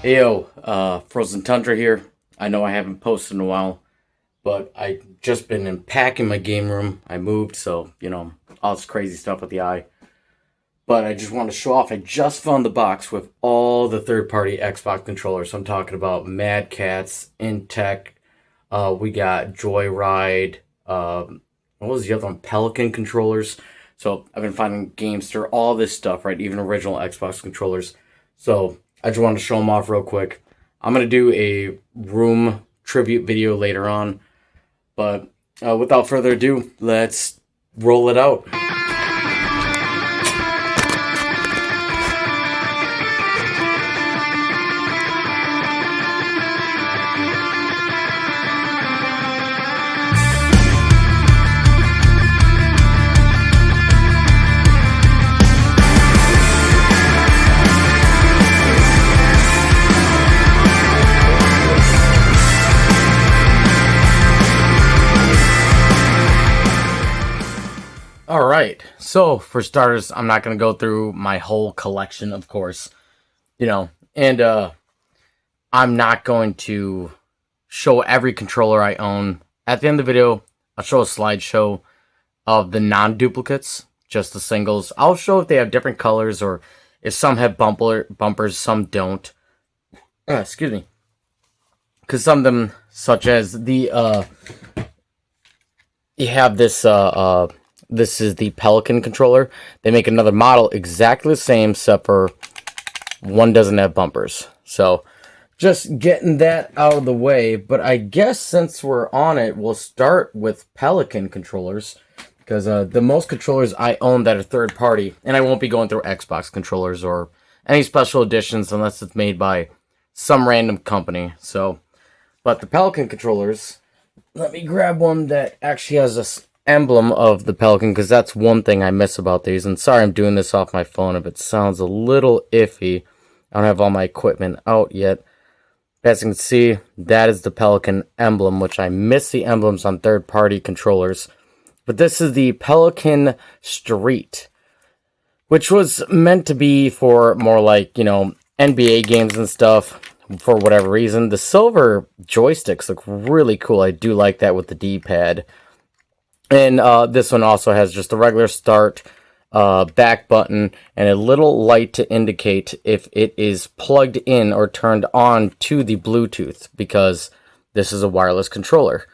Heyo, Frozen Tundra here. I know I haven't posted in a while, but I just been unpacking my game room. I moved, so all this crazy stuff with the eye. But I just want to show off. I just found the box with all the third-party Xbox controllers. So I'm talking about Mad Catz, Intech. We got Joyride. What was the other one? Pelican controllers. So I've been finding games through all this stuff, right? Even original Xbox controllers. So I just wanted to show them off real quick. I'm going to do a room tribute video later on. But without further ado, let's roll it out. Alright, so for starters, I'm not going to go through my whole collection, of course, and I'm not going to show every controller I own. At the end of the video, I'll show a slideshow of the non-duplicates, just the singles. I'll show if they have different colors or if some have bumpers, some don't. Excuse me. Because some of them, such as the, you have this, this is the Pelican controller. They make another model exactly the same, except for one doesn't have bumpers. So, just getting that out of the way. But I guess since we're on it, we'll start with Pelican controllers. Because the most controllers I own that are third party, and I won't be going through Xbox controllers or any special editions unless it's made by some random company. So, but the Pelican controllers, let me grab one that actually has a emblem of the Pelican, because that's one thing I miss about these. And sorry I'm doing this off my phone if it sounds a little iffy. I don't have all my equipment out yet. As you can see, that is the Pelican emblem, which I miss the emblems on third-party controllers. But this is the Pelican Street, which was meant to be for more like, NBA games and stuff for whatever reason. The silver joysticks look really cool. I do like that with the D-pad. And this one also has just a regular start, back button, and a little light to indicate if it is plugged in or turned on to the Bluetooth, because this is a wireless controller.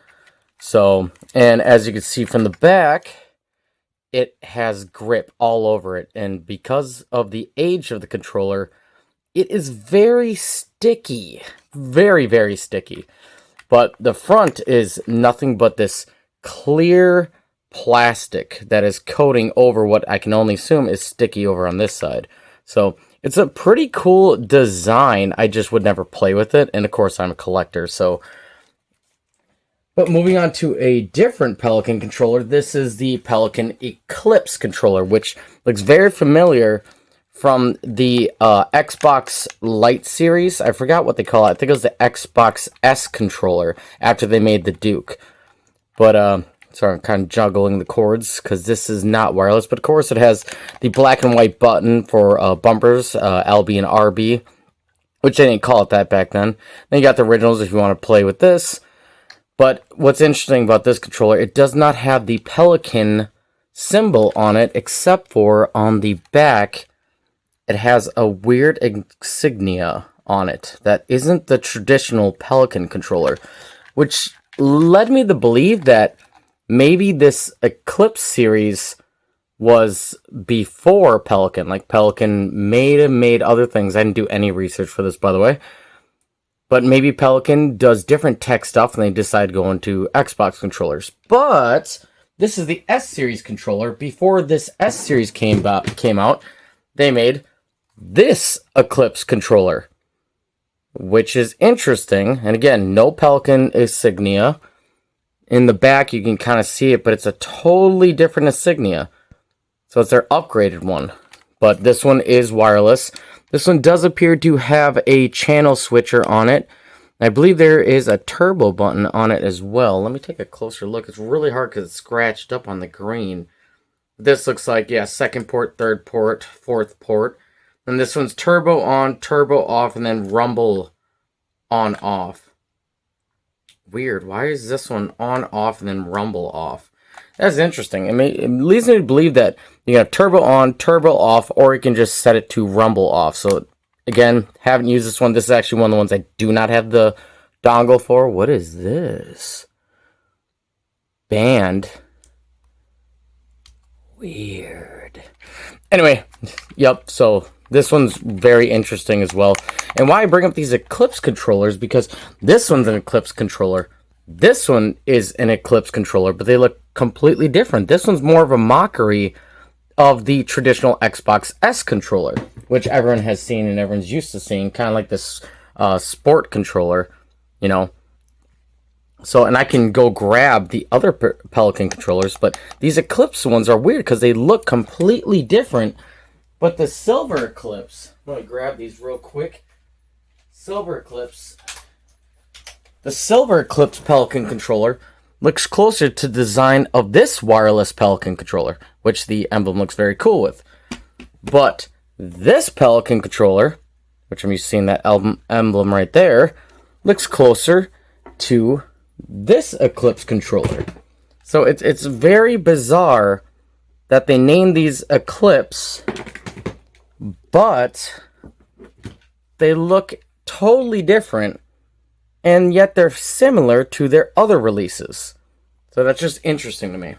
So, and as you can see from the back, it has grip all over it. And because of the age of the controller, it is very sticky. Very, very sticky. But the front is nothing but this clear plastic that is coating over what I can only assume is sticky over on this side. So it's a pretty cool design. I just would never play with it. And of course, I'm a collector. But moving on to a different Pelican controller, this is the Pelican Eclipse controller, which looks very familiar from the Xbox Lite series. I forgot what they call it. I think it was the Xbox S controller after they made the Duke. But, sorry, I'm kind of juggling the cords because this is not wireless. But, of course, it has the black and white button for bumpers, LB and RB, which they didn't call it that back then. Then you got the originals if you want to play with this. But what's interesting about this controller, it does not have the Pelican symbol on it, except for on the back, it has a weird insignia on it that isn't the traditional Pelican controller, which led me to believe that maybe this Eclipse series was before Pelican. Like, Pelican may have made other things. I didn't do any research for this, by the way. But maybe Pelican does different tech stuff and they decide to go into Xbox controllers. But this is the S-Series controller. Before this S-Series came out, they made this Eclipse controller, which is interesting. And again, no Pelican insignia. In the back, you can kind of see it, but it's a totally different insignia. So it's their upgraded one. But this one is wireless. This one does appear to have a channel switcher on it. I believe there is a turbo button on it as well. Let me take a closer look. It's really hard because it's scratched up on the green. This looks like, yeah, second port, third port, fourth port. And this one's turbo on, turbo off, and then rumble on off. Weird. Why is this one on off and then rumble off? That's interesting. It leads me to believe that you have turbo on, turbo off, or you can just set it to rumble off. So again, haven't used this one. This is actually one of the ones I do not have the dongle for. What is this? Band. Weird. Anyway, yep, so this one's very interesting as well. And why I bring up these Eclipse controllers, because this one's an Eclipse controller. This one is an Eclipse controller, but they look completely different. This one's more of a mockery of the traditional Xbox S controller, which everyone has seen and everyone's used to seeing, kind of like this sport controller, you know. So, and I can go grab the other Pelican controllers, but these Eclipse ones are weird because they look completely different. But the Silver Eclipse, I'm going to grab these real quick. Silver Eclipse. The Silver Eclipse Pelican controller looks closer to the design of this wireless Pelican controller, which the emblem looks very cool with. But this Pelican controller, which I'm used to seeing that emblem right there, looks closer to this Eclipse controller. So it's very bizarre that they named these Eclipse, but they look totally different, and yet they're similar to their other releases. So that's just interesting to me.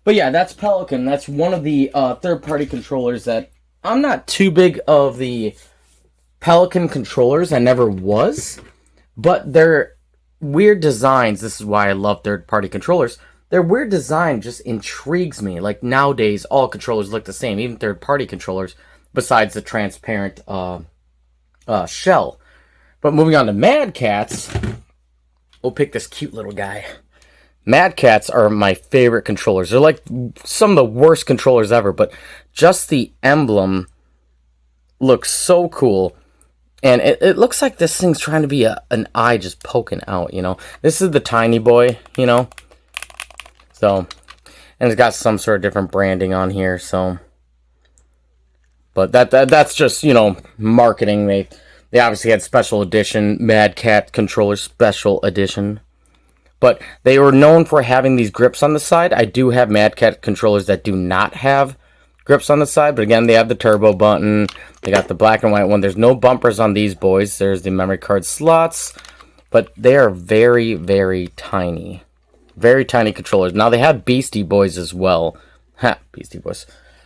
But yeah, that's Pelican. That's one of the third-party controllers that I'm not too big of the Pelican controllers. I never was. But they're weird designs. This is why I love third-party controllers. Their weird design just intrigues me. Like nowadays, all controllers look the same, even third-party controllers, besides the transparent shell. But moving on to Mad Catz, we'll pick this cute little guy. Mad Catz are my favorite controllers. They're like some of the worst controllers ever, but just the emblem looks so cool. And it looks like this thing's trying to be an eye just poking out, you know. This is the tiny boy, you know. So, and it's got some sort of different branding on here, so. But that's just, you know, marketing. They obviously had special edition Mad Catz controller special edition. But they were known for having these grips on the side. I do have Mad Catz controllers that do not have grips on the side. But again, they have the turbo button. They got the black and white one. There's no bumpers on these boys. There's the memory card slots. But they are very, very tiny. Very tiny controllers. Now, they have Beastie Boys as well. Ha, Beastie Boys.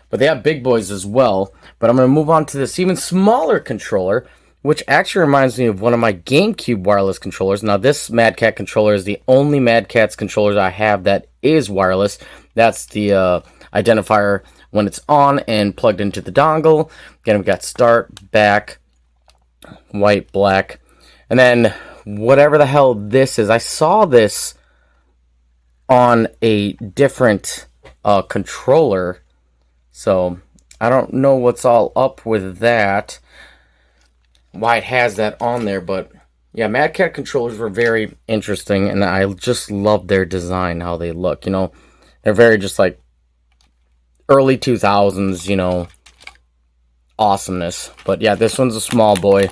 But they have big boys as well. But I'm going to move on to this even smaller controller, which actually reminds me of one of my GameCube wireless controllers. Now, this Mad Catz controller is the only Mad Catz controller I have that is wireless. That's the identifier when it's on and plugged into the dongle. Again, we've got start, back, white, black. And then whatever the hell this is. I saw this on a different controller. So, I don't know what's all up with that. Why it has that on there, but yeah, Mad Catz controllers were very interesting, and I just love their design, how they look, you know. They're very just like early 2000s, you know, awesomeness. But yeah, this one's a small boy.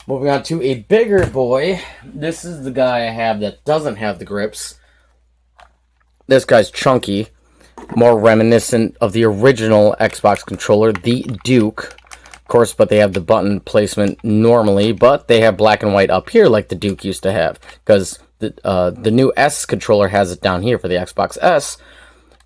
Moving on to a bigger boy. This is the guy I have that doesn't have the grips. This guy's chunky, more reminiscent of the original Xbox controller, the Duke. Of course, but they have the button placement normally, but they have black and white up here like the Duke used to have, because the new S controller has it down here for the Xbox S,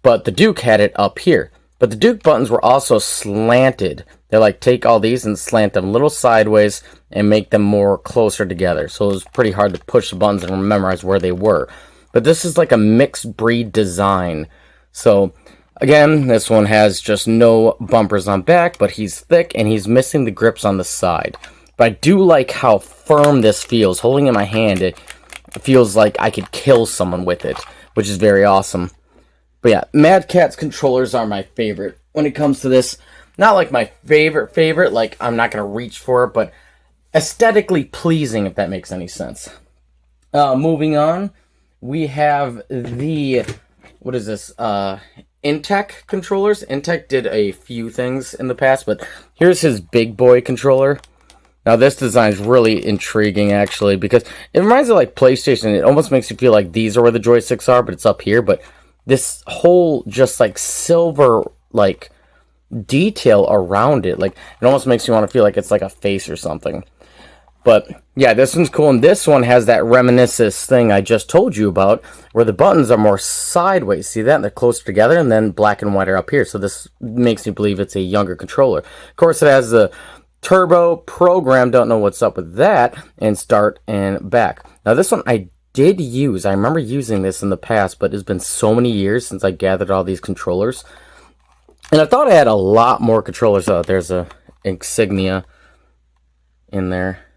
but the Duke had it up here. But the Duke buttons were also slanted. They like take all these and slant them a little sideways and make them more closer together. So it was pretty hard to push the buttons and memorize where they were. But this is like a mixed breed design. So again, this one has just no bumpers on back, but he's thick and he's missing the grips on the side. But I do like how firm this feels. Holding it in my hand, it feels like I could kill someone with it, which is very awesome. But yeah, Mad Catz controllers are my favorite when it comes to this. Not like my favorite, like I'm not going to reach for it, but aesthetically pleasing, if that makes any sense. Moving on, we have the, what is this, Intech controllers. Intech did a few things in the past, but here's his big boy controller. Now this design is really intriguing, actually, because it reminds me of like PlayStation. It almost makes you feel like these are where the joysticks are, but it's up here. But this whole just like silver like detail around it, like it almost makes you want to feel like it's like a face or something. But yeah, this one's cool, and this one has that reminiscent thing I just told you about, where the buttons are more sideways. See that? They're closer together, and then black and white are up here. So this makes me believe it's a younger controller. Of course, it has the turbo program. Don't know what's up with that, and start and back. Now this one I did use. I remember using this in the past, but it's been so many years since I gathered all these controllers, and I thought I had a lot more controllers. There's a insignia in there.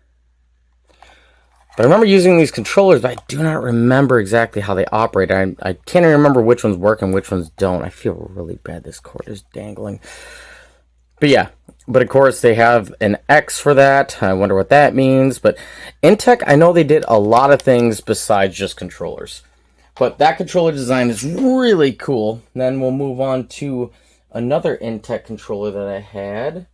But I remember using these controllers, but I do not remember exactly how they operate. I can't even remember which ones work and which ones don't. I feel really bad. This cord is dangling. But yeah, but of course they have an X for that. I wonder what that means. But Intech, I know they did a lot of things besides just controllers. But that controller design is really cool. Then we'll move on to another Intech controller that I had.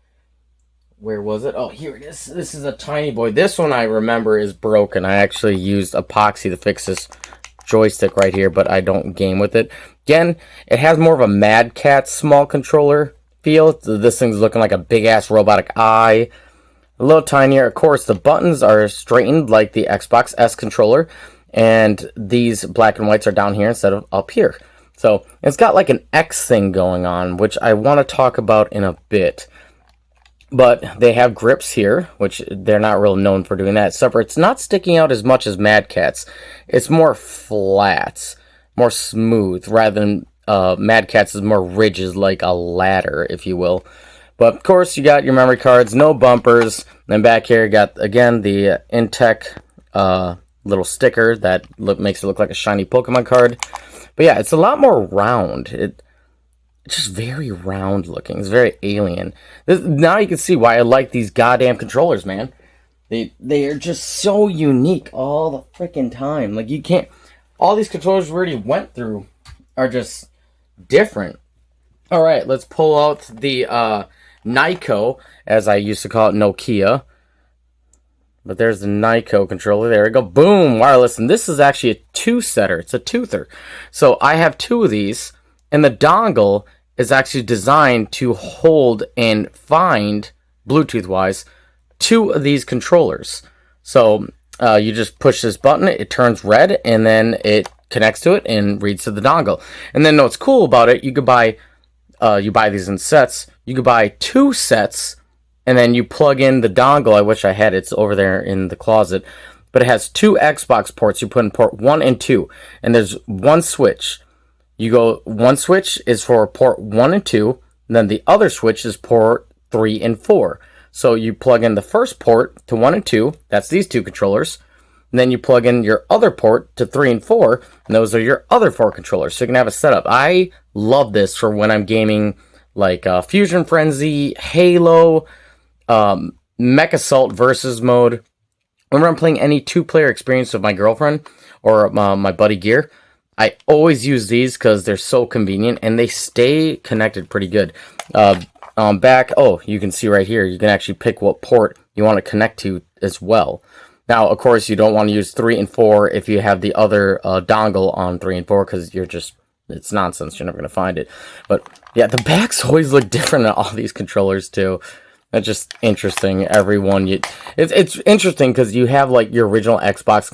Where was it? Oh, here it is. This is a tiny boy. This one I remember is broken. I actually used epoxy to fix this joystick right here, but I don't game with it. Again, it has more of a Mad Catz small controller feel. This thing's looking like a big-ass robotic eye. A little tinier. Of course, the buttons are straightened like the Xbox S controller, and these black and whites are down here instead of up here. So it's got like an X thing going on, which I want to talk about in a bit. But they have grips here, which they're not real known for doing that. Except for it's not sticking out as much as Mad Catz. It's more flat, more smooth, rather than Mad Catz is more ridges, like a ladder, if you will. But of course, you got your memory cards, no bumpers. Then back here, you got again the Intech little sticker that makes it look like a shiny Pokemon card. But yeah, it's a lot more round. It's just very round looking. It's very alien. Now you can see why I like these goddamn controllers, man. They are just so unique all the freaking time. Like, you can't... All these controllers we already went through are just different. Alright, let's pull out the Nyko, as I used to call it, Nokia. But there's the Nyko controller. There we go. Boom! Wireless. And this is actually a two-setter. It's a toother. So I have two of these. And the dongle is actually designed to hold and find, Bluetooth-wise, two of these controllers. So you just push this button, it turns red, and then it connects to it and reads to the dongle. And then what's cool about it, you buy these in sets. You could buy two sets, and then you plug in the dongle. I wish I had it. It's over there in the closet. But it has two Xbox ports. You put in port 1 and 2, and there's one switch. You go, one switch is for port 1 and 2, and then the other switch is port 3 and 4. So you plug in the first port to 1 and 2, that's these two controllers, and then you plug in your other port to 3 and 4, and those are your other 4 controllers. So you can have a setup. I love this for when I'm gaming like Fusion Frenzy, Halo, Mech Assault versus mode. Whenever I'm playing any two-player experience with my girlfriend or my buddy Gear, I always use these because they're so convenient and they stay connected pretty good. Back, oh, you can see right here, you can actually pick what port you want to connect to as well. Now, of course, you don't want to use 3 and 4 if you have the other dongle on 3 and 4 because you're just, it's nonsense. You're never going to find it. But yeah, the backs always look different on all these controllers too. That's just interesting. Everyone, it's interesting because you have like your original Xbox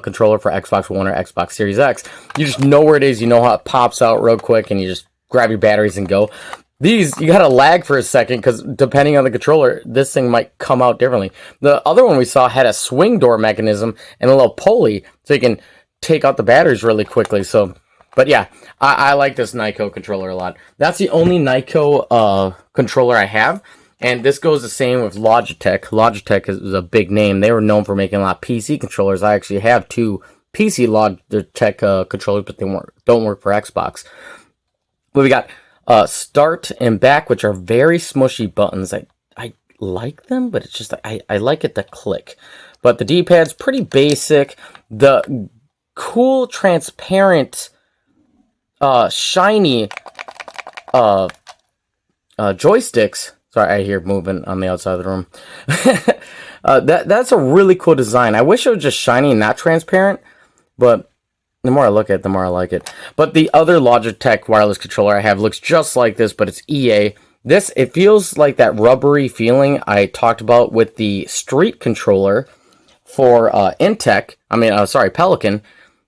controller for Xbox One or Xbox Series X. You just know where it is. You know how it pops out real quick, and you just grab your batteries and go. These, you gotta lag for a second because depending on the controller, this thing might come out differently. The other one we saw had a swing door mechanism and a little pulley, so you can take out the batteries really quickly. So, but yeah, I like this Nyko controller a lot. That's the only Nyko controller I have. And this goes the same with Logitech. Logitech is a big name. They were known for making a lot of PC controllers. I actually have two PC Logitech controllers, but they don't work for Xbox. But we got start and back, which are very smushy buttons. I like them, but it's just I like it to click. But the D-pad's pretty basic. The cool, transparent, shiny joysticks. Sorry, I hear movement on the outside of the room. That's a really cool design. I wish it was just shiny and not transparent, but the more I look at it, the more I like it. But the other Logitech wireless controller I have looks just like this, but it's EA. This, it feels like that rubbery feeling I talked about with the Street controller for Pelican,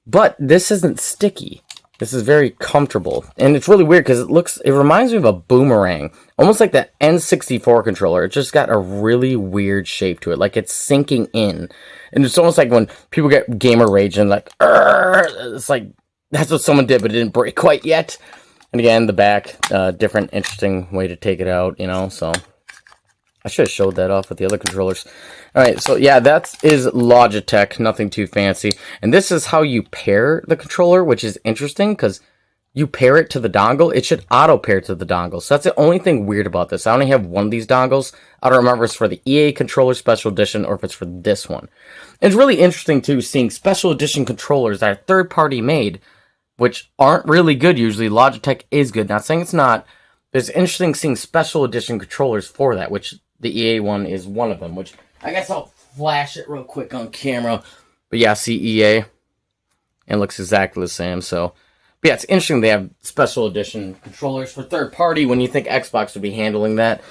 but this isn't sticky. This is very comfortable, and it's really weird because it reminds me of a boomerang, almost like that N64 controller. It just got a really weird shape to it, like it's sinking in, and it's almost like when people get gamer rage and like, it's like that's what someone did, but it didn't break quite yet. And again, the back, different, interesting way to take it out, you know. So I should have showed that off with the other controllers. All right, so yeah, that is Logitech, nothing too fancy. And this is how you pair the controller, which is interesting because you pair it to the dongle. It should auto pair to the dongle. So that's the only thing weird about this. I only have one of these dongles. I don't remember if it's for the EA controller special edition or if it's for this one. It's really interesting too, seeing special edition controllers that are third-party made, which aren't really good usually. Logitech is good. Not saying it's not. But it's interesting seeing special edition controllers for that, which the EA one is one of them, which I guess I'll flash it real quick on camera. But yeah, see EA. It looks exactly the same. So, but yeah, it's interesting they have special edition controllers for third party when you think Xbox would be handling that.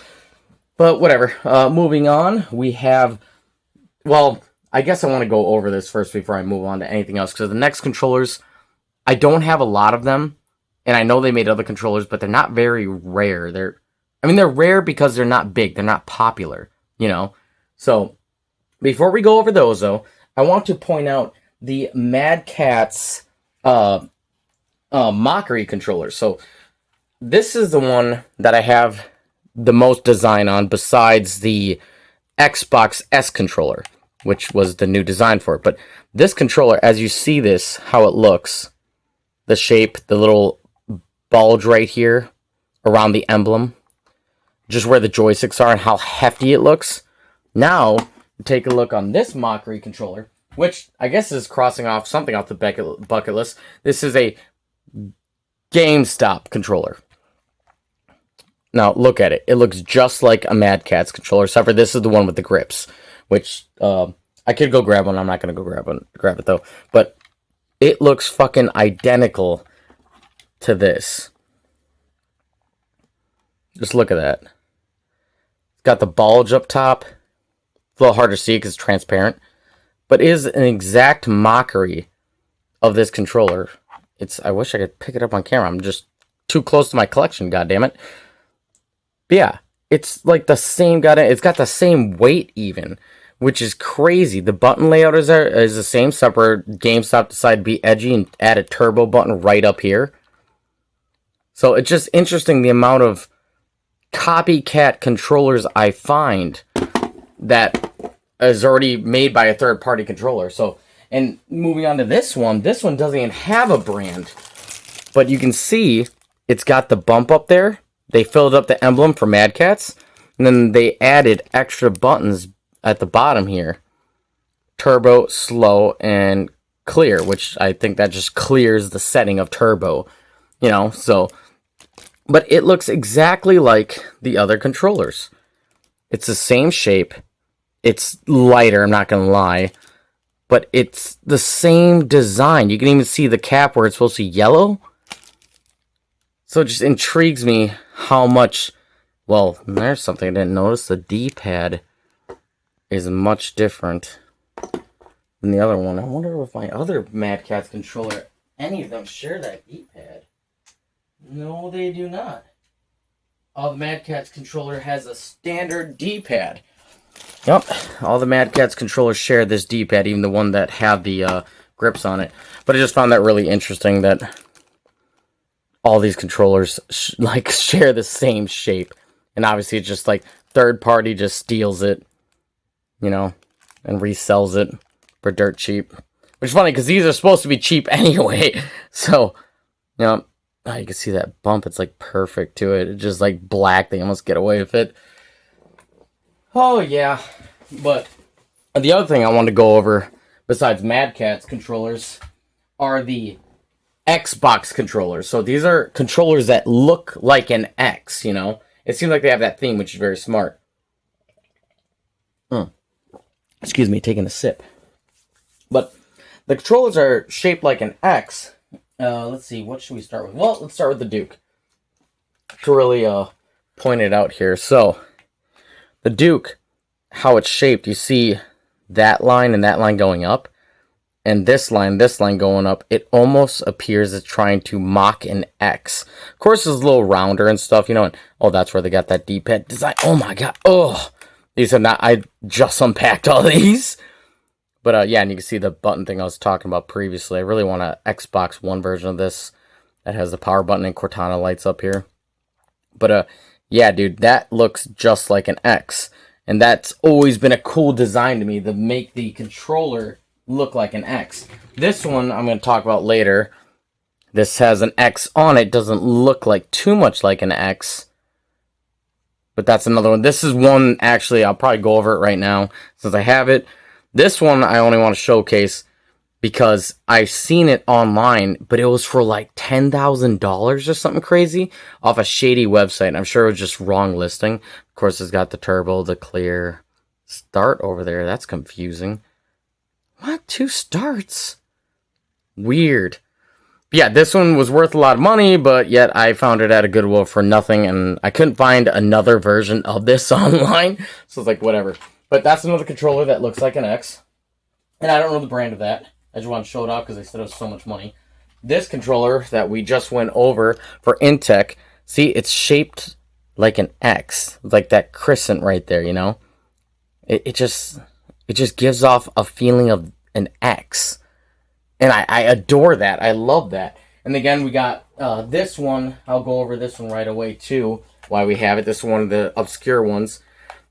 But whatever. Moving on, we have, well, I guess I want to go over this first before I move on to anything else. Because the next controllers, I don't have a lot of them. And I know they made other controllers, but they're not very rare. They're rare because they're not big. They're not popular, you know. So, before we go over those, though, I want to point out the Mad Catz Mockery controller. So, this is the one that I have the most design on besides the Xbox S controller, which was the new design for it. But this controller, as you see this, how it looks, the shape, the little bulge right here around the emblem, just where the joysticks are and how hefty it looks. Now, take a look on this Mockery controller, which I guess is crossing off something off the bucket list. This is a GameStop controller. Now, look at it. It looks just like a Mad Catz controller, except for this is the one with the grips, which I could go grab one. I'm not going to go grab it, though. But it looks fucking identical to this. Just look at that. It's got the bulge up top. It's a little hard to see because it's transparent. But it is an exact mockery of this controller. I wish I could pick it up on camera. I'm just too close to my collection, goddammit. But yeah, it's like the same it's got the same weight even, which is crazy. The button layout is the same, except for GameStop decided to be edgy and add a turbo button right up here. So it's just interesting the amount of copycat controllers I find that is already made by a third-party controller. So, and moving on to this one doesn't even have a brand. But you can see it's got the bump up there. They filled up the emblem for Mad Catz. And then they added extra buttons at the bottom here. Turbo, slow, and clear, which I think that just clears the setting of turbo. You know, so... But it looks exactly like the other controllers. It's the same shape. It's lighter, I'm not going to lie. But it's the same design. You can even see the cap where it's supposed to be yellow. So it just intrigues me how much... Well, there's something I didn't notice. The D-pad is much different than the other one. I wonder if my other Mad Catz controller, any of them share that D-pad. No, they do not. All the Mad Catz controller has a standard D-pad. Yep, all the Mad Catz controllers share this D-pad, even the one that had the grips on it. But I just found that really interesting that all these controllers share the same shape. And obviously it's just like third party just steals it, you know, and resells it for dirt cheap. Which is funny because these are supposed to be cheap anyway. So, you know, oh, you can see that bump. It's like perfect to it. It's just like black. They almost get away with it. Oh, yeah. But the other thing I want to go over, besides Mad Catz controllers, are the Xbox controllers. So these are controllers that look like an X, you know? It seems like they have that theme, which is very smart. Excuse me, taking a sip. But the controllers are shaped like an X. Let's see, what should we start with? Well, let's start with the Duke. To really point it out here. So, the Duke, how it's shaped, you see that line and that line going up. And this line going up, it almost appears it's trying to mock an X. Of course, it's a little rounder and stuff, you know. And, oh, that's where they got that D-pad design. Oh, my God. Oh, these are not... I just unpacked all these. But, yeah, and you can see the button thing I was talking about previously. I really want an Xbox One version of this that has the power button and Cortana lights up here. But, yeah, dude, that looks just like an X. And that's always been a cool design to me, to make the controller look like an X. This one I'm going to talk about later. This has an X on it. Doesn't look like too much like an X. But that's another one. This is one, actually, I'll probably go over it right now since I have it. This one I only want to showcase because I've seen it online, but it was for like $10,000 or something crazy off a shady website. I'm sure it was just wrong listing. Of course, it's got the turbo, the clear start over there. That's confusing. What? 2 starts? Weird. Yeah, this one was worth a lot of money, but yet I found it at a Goodwill for nothing, and I couldn't find another version of this online, so it's like, whatever. But that's another controller that looks like an X, and I don't know the brand of that. I just want to show it off because they said it was so much money. This controller that we just went over for Intech, see, it's shaped like an X, like that crescent right there, you know? It just gives off a feeling of an X. And I adore that. I love that. And again, we got this one. I'll go over this one right away, too, why we have it. This is one of the obscure ones.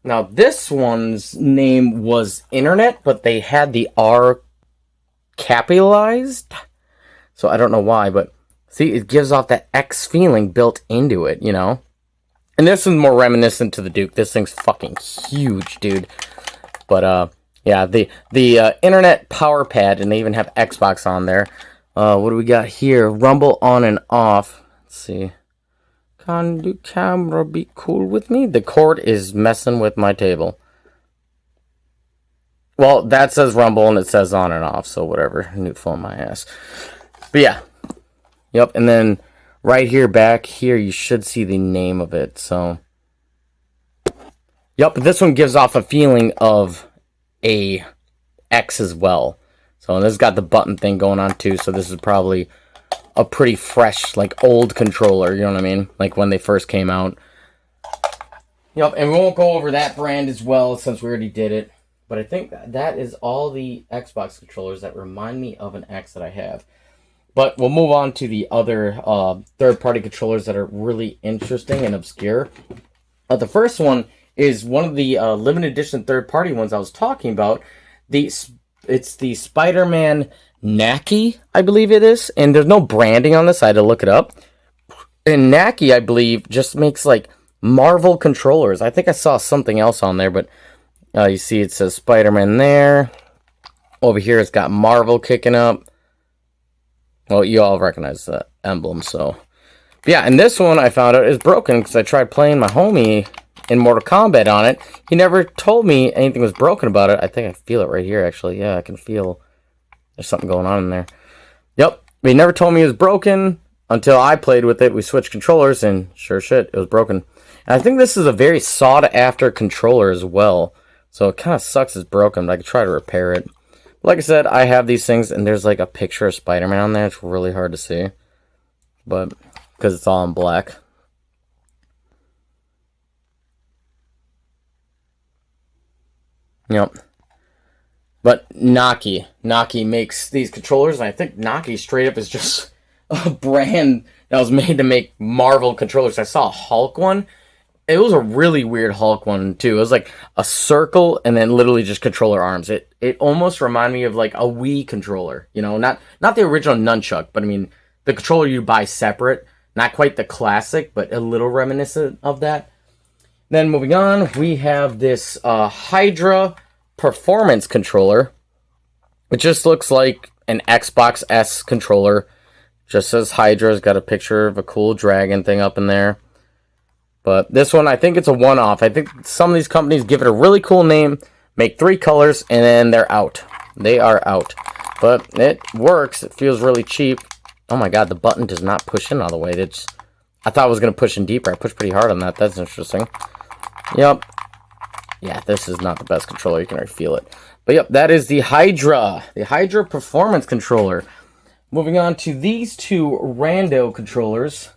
Now, this one's name was Internet, but they had the R capitalized. So I don't know why, but see, it gives off that X feeling built into it, you know? And this is more reminiscent to the Duke. This thing's fucking huge, dude. But, yeah, the Internet power pad, and they even have Xbox on there. What do we got here? Rumble on and off. Let's see. Can the camera be cool with me? The cord is messing with my table. Well, that says rumble, and it says on and off, so whatever. New phone, my ass. But, yeah. Yep, and then right here, back here, you should see the name of it, so... Yep, this one gives off a feeling of a X as well. So this has got the button thing going on too, so this is probably a pretty fresh, like, old controller, you know what I mean? Like when they first came out. Yep, and we won't go over that brand as well since we already did it. But I think that is all the Xbox controllers that remind me of an X that I have. But we'll move on to the other third-party controllers that are really interesting and obscure. The first one is one of the limited edition third-party ones I was talking about. It's the Spider-Man Naki, I believe it is. And there's no branding on this. I had to look it up. And Naki, I believe, just makes, like, Marvel controllers. I think I saw something else on there, but you see it says Spider-Man there. Over here, it's got Marvel kicking up. Well, you all recognize the emblem, so... But yeah, and this one I found out is broken because I tried playing my homie in Mortal Kombat on it. He never told me anything was broken about it. I think I feel it right here, actually. Yeah, I can feel there's something going on in there. Yep, but he never told me it was broken until I played with it. We switched controllers, and sure shit, it was broken. And I think this is a very sought-after controller as well. So it kind of sucks it's broken, but I could try to repair it. Like I said, I have these things, and there's like a picture of Spider-Man on there. It's really hard to see. But, because it's all in black. Yep. But Naki makes these controllers, and I think Naki straight up is just a brand that was made to make Marvel controllers. I saw a Hulk one. It was a really weird Hulk one, too. It was like a circle and then literally just controller arms. It almost reminded me of like a Wii controller. You know, not the original Nunchuck, but I mean, the controller you buy separate. Not quite the classic, but a little reminiscent of that. Then moving on, we have this Hydra Performance controller. It just looks like an Xbox S controller. Just says Hydra. It's got a picture of a cool dragon thing up in there. But this one, I think it's a one-off. I think some of these companies give it a really cool name, make 3 colors, and then they're out. They are out. But it works. It feels really cheap. Oh my god, the button does not push in all the way. I thought it was going to push in deeper. I pushed pretty hard on that. That's interesting. Yep. Yeah, this is not the best controller. You can already feel it. But yep, that is the Hydra. The Hydra Performance Controller. Moving on to these 2 rando controllers.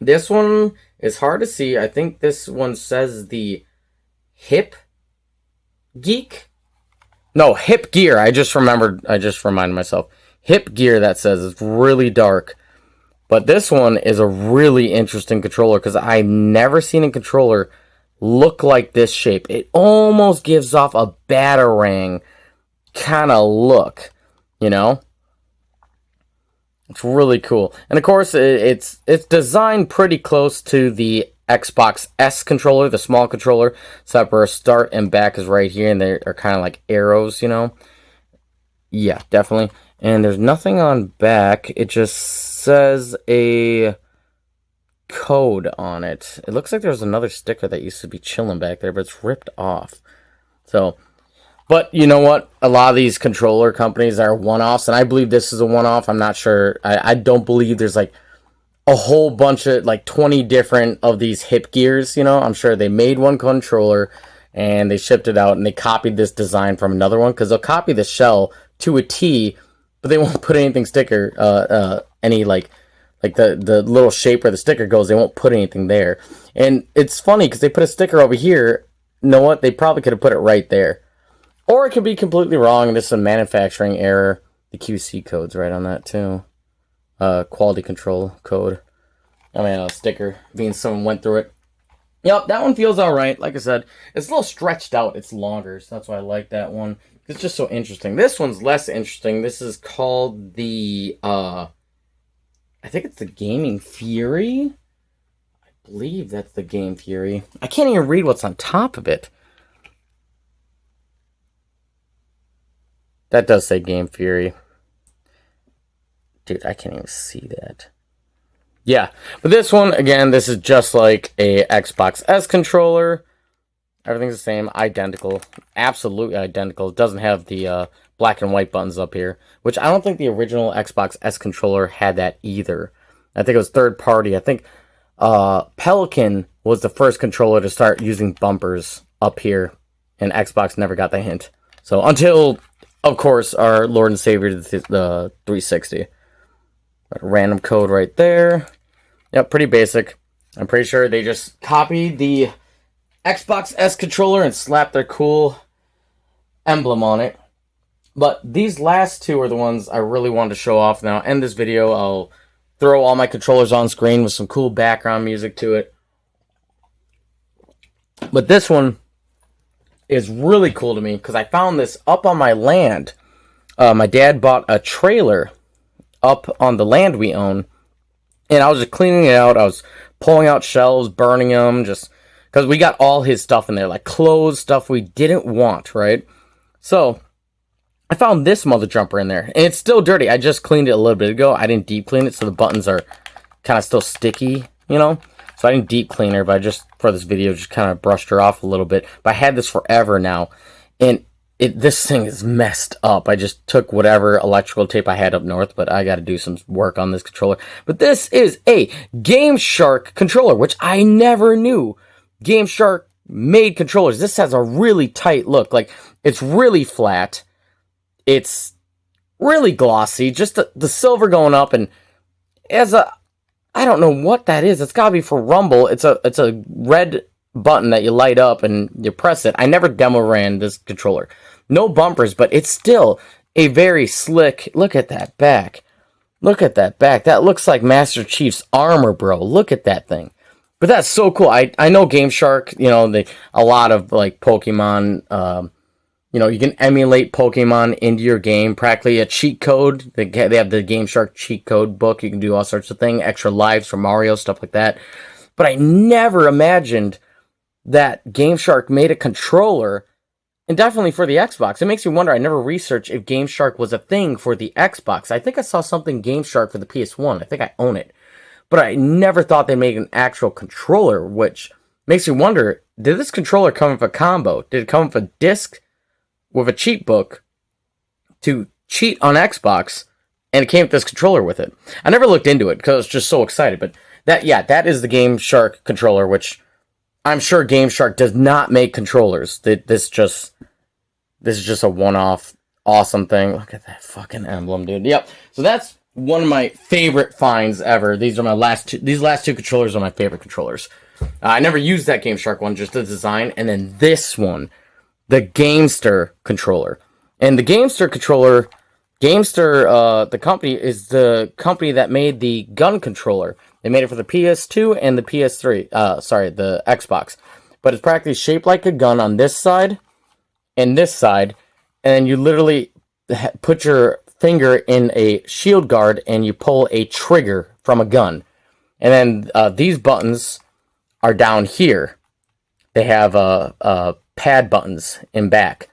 This one is hard to see. I think this one says the Hip Geek. No, Hip Gear. I just reminded myself. Hip Gear, that says. It's really dark. But this one is a really interesting controller because I've never seen a controller look like this shape. It almost gives off a Batarang kind of look, you know? It's really cool. And of course, it's designed pretty close to the Xbox S controller, the small controller. So where start and back is right here, and they are kind of like arrows, you know? Yeah, definitely. And there's nothing on back. It just says a code on it. It looks like there's another sticker that used to be chilling back there, but it's ripped off. So, but you know what? A lot of these controller companies are one-offs, and I believe this is a one-off. I'm not sure. I don't believe there's like a whole bunch of like 20 different of these hip gears, you know? I'm sure they made one controller and they shipped it out and they copied this design from another one, because they'll copy the shell to a T, but they won't put anything any like the little shape where the sticker goes, they won't put anything there. And it's funny because they put a sticker over here. You know what? They probably could have put it right there. Or it could be completely wrong. This is a manufacturing error. The QC code's right on that too. Quality control code. I mean, a sticker, being someone went through it. Yep, that one feels alright. Like I said, it's a little stretched out. It's longer, so that's why I like that one. It's just so interesting. This one's less interesting. This is called the, I think it's the Gaming Fury. I believe that's the Game Fury. I can't even read what's on top of it. That does say Game Fury. Dude, I can't even see that. Yeah, but this one, again, this is just like a Xbox S controller. Everything's the same, identical, absolutely identical. It doesn't have the black and white buttons up here, which I don't think the original Xbox S controller had that either. I think it was third party. I think Pelican was the first controller to start using bumpers up here, and Xbox never got the hint. So until, of course, our Lord and Savior, the 360. Random code right there. Yep, pretty basic. I'm pretty sure they just copied the Xbox S controller and slapped their cool emblem on it. But these last 2 are the ones I really wanted to show off. Now, end this video, I'll throw all my controllers on screen with some cool background music to it. But this one is really cool to me because I found this up on my land. My dad bought a trailer up on the land we own, and I was just cleaning it out. I was pulling out shelves, burning them, just because we got all his stuff in there, like clothes, stuff we didn't want, right? So I found this mother jumper in there, and it's still dirty. I just cleaned it a little bit ago. I didn't deep clean it, so the buttons are kind of still sticky, you know? So I didn't deep clean her, but I just, for this video, just kind of brushed her off a little bit. But I had this forever now, and this thing is messed up. I just took whatever electrical tape I had up north, but I got to do some work on this controller. But this is a Game Shark controller, which I never knew Game Shark made controllers. This has a really tight look. Like, it's really flat. It's really glossy. Just the silver going up, and I don't know what that is. It's got to be for rumble. It's a red button that you light up and you press it. I never demo ran this controller. No bumpers, but it's still a very slick. Look at that back. Look at that back. That looks like Master Chief's armor, bro. Look at that thing. But that's so cool. I know Game Shark, you know, a lot of like Pokemon, you know, you can emulate Pokemon into your game. Practically a cheat code. They have the Game Shark cheat code book. You can do all sorts of things. Extra lives for Mario, stuff like that. But I never imagined that Game Shark made a controller And definitely for the Xbox. It makes me wonder, I never researched if Game Shark was a thing for the Xbox. I think I saw something Game Shark for the PS1. I think I own it. But I never thought they made an actual controller, which makes me wonder, did this controller come with a combo? Did it come with a disc with a cheat book to cheat on Xbox, and it came with this controller with it? I never looked into it because I was just so excited, but that is the Game Shark controller, which I'm sure Game Shark does not make controllers. This is just a one-off awesome thing. Look at that fucking emblem, dude. Yep. So that's one of my favorite finds ever. These last two controllers are my favorite controllers. I never used that Game Shark one, just the design, and then this one, the Gamester controller. And the Gamester controller, the company is the company that made the gun controller. They made it for the PS2 and the PS3. The Xbox. But it's practically shaped like a gun on this side and this side. And you literally put your finger in a shield guard and you pull a trigger from a gun. And then these buttons are down here. They have pad buttons in back.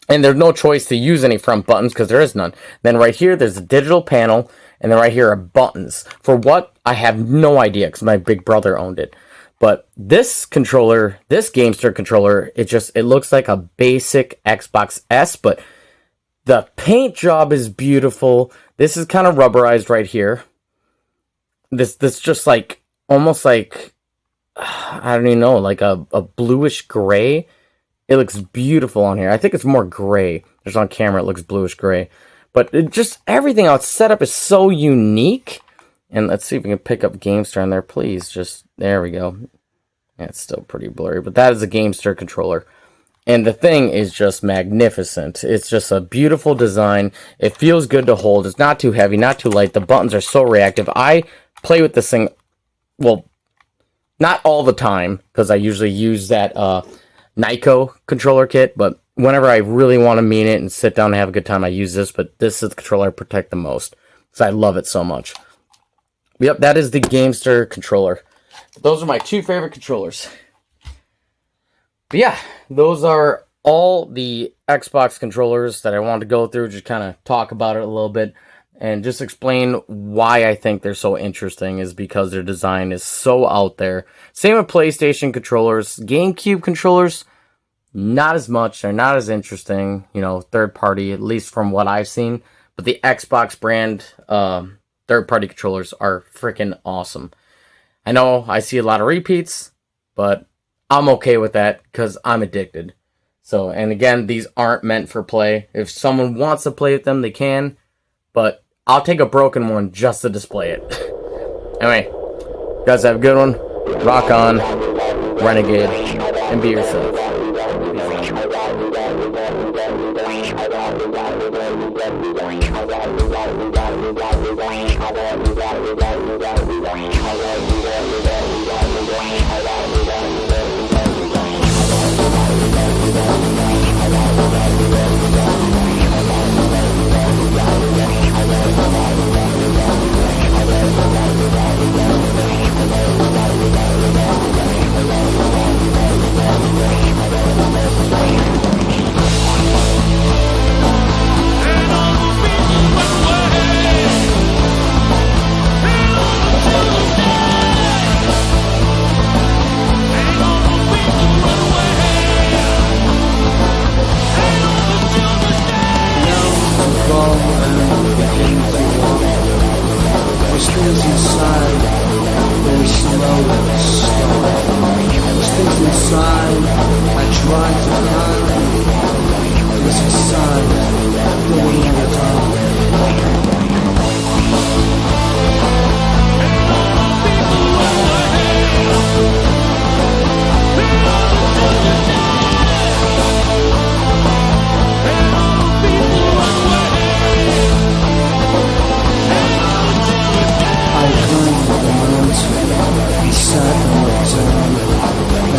And there's no choice to use any front buttons because there is none. Then right here, there's a digital panel. And then right here are buttons. For what? I have no idea because my big brother owned it. But this controller, this Gamester controller, it looks like a basic Xbox S. But the paint job is beautiful. This is kind of rubberized right here. This just like, almost like, I don't even know, like a bluish gray. It looks beautiful on here. I think it's more gray. Just on camera, it looks bluish gray. But everything else set up is so unique. And let's see if we can pick up Gamester on there, please. There we go. Yeah, it's still pretty blurry, but that is a Gamester controller. And the thing is just magnificent. It's just a beautiful design. It feels good to hold. It's not too heavy, not too light. The buttons are so reactive. I play with this thing, well, not all the time, because I usually use that Nyko controller kit, but whenever I really want to mean it and sit down and have a good time, I use this. But this is the controller I protect the most because I love it so much. Yep, that is the Gamester controller. Those are my two favorite controllers. But yeah, those are all the Xbox controllers that I wanted to go through, just kind of talk about it a little bit, and just explain why I think they're so interesting is because their design is so out there. Same with PlayStation controllers. GameCube controllers, not as much. They're not as interesting, third party, at least from what I've seen. But the Xbox brand third party controllers are freaking awesome. I know I see a lot of repeats, but I'm okay with that because I'm addicted. So, and again, these aren't meant for play. If someone wants to play with them, they can. But I'll take a broken one just to display it. Anyway, you guys have a good one. Rock on, renegade, and be yourself.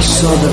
Saw the